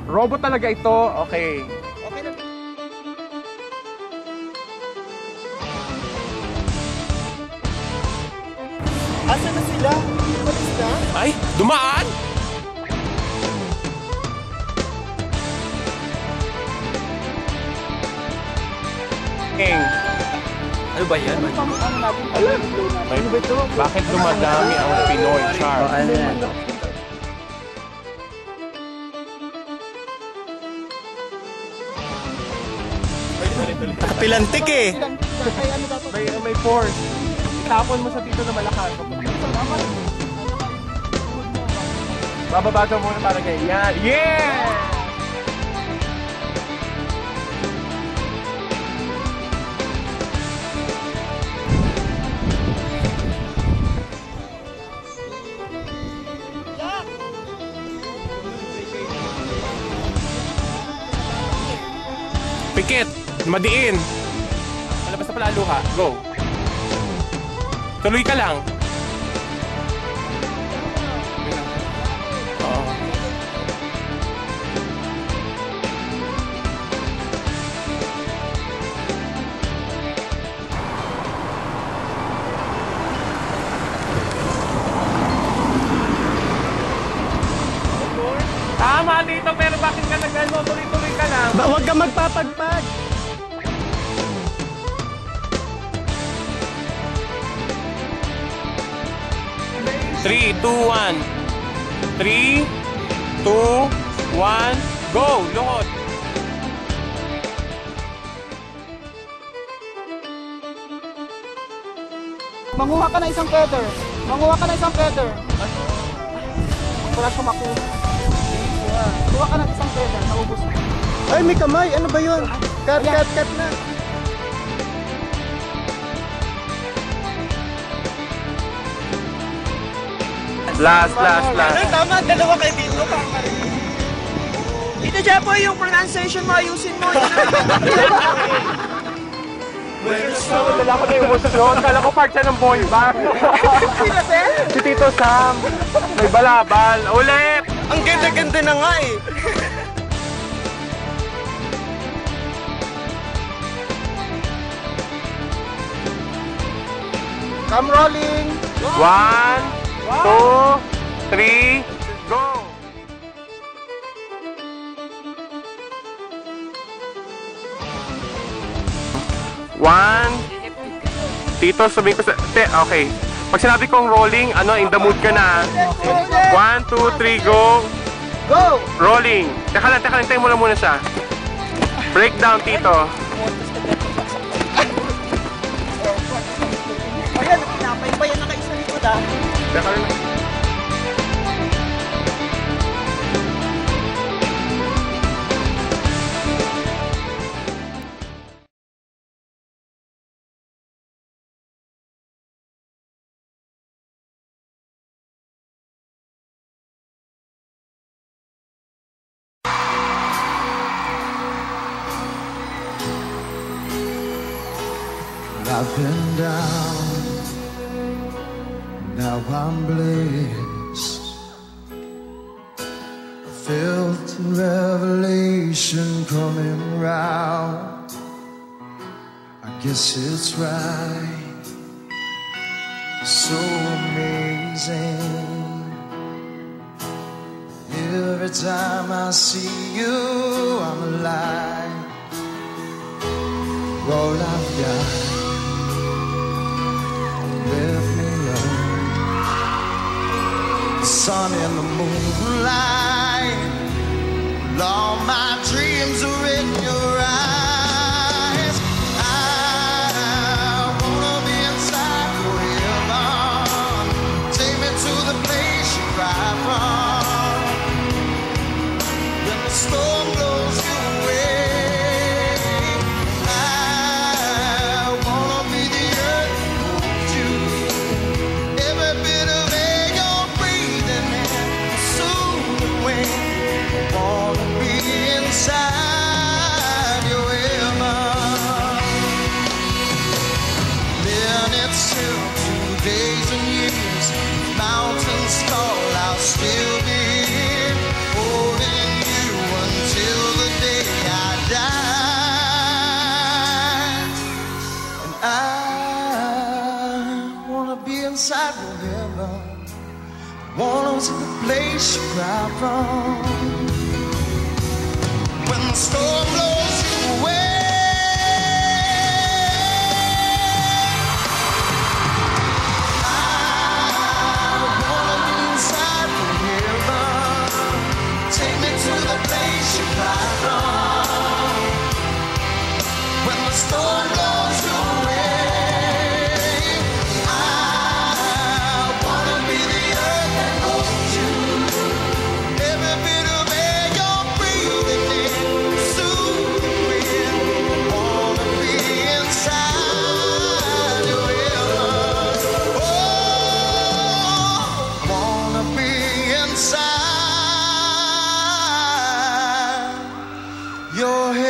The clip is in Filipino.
Robot talaga ito. Okay. Okay na. Asa na sila? Umalis na? Ay, dumaan! Ano ba yan? Ano ba ito? Bakit dumadami ang Pinoy, Char? Ano yan? Pilantik eh. May force. Itapon mo sa tito na malakas. Bababa daw muna para ganyan. Yeah! Pikit! Madiin! Malabas na pala ang luha. Go! Tuloy ka lang. Oo. Tama dito, pero bakit ka nag-ano? Tuloy-tuloy ka lang. Huwag ka magpapagpag. Three, two, one. 3, 2, 1, go! Luhod! Manguha ka na isang feather. Manguha ka na isang feather. Wala siya makuha. Kuha ka na isang feather. Naubos na. Ay, may kamay. Ano ba yun? Cut na. Last. Ay, tama. Dalawa kayo dito. Dito dyan po yung pronunciation mo. Ayusin mo. Dala ko na yung emosyon. Kala ko part siya ng boy band. Sila, sir? Si Tito Sam. May balabal. Ulit! Ang ganda-ganda na nga eh. Come rolling. 1, 2, 3, go! One. Tito, sabihin ko sa... Okay. Pag sinabi kong rolling, in the mood ka na. 1, 2, 3, go! Go! Rolling. Teka lang, tayo muna siya. Breakdown, Tito. Ayan, pinapaybayan na kayo sa likod ah. Teka lang. I've been down, now I'm blessed. I felt the revelation coming round. I guess it's right, so amazing. Every time I see you, I'm alive. All I've got left me alone. The sun and the moonlight, all my dreams are in your eyes. I wanna be inside forever. Take me to the place you cry from. When the storm blows you away, inside. wanna see the place you cry from. When the storm blows you away, I wanna be inside forever. Take me to the place you cry from. When the storm blows you away, I wanna be the earth that holds you. Every bit of air you're breathing in, soothe the wind. Wanna be inside your heaven. Oh, wanna be inside your heaven.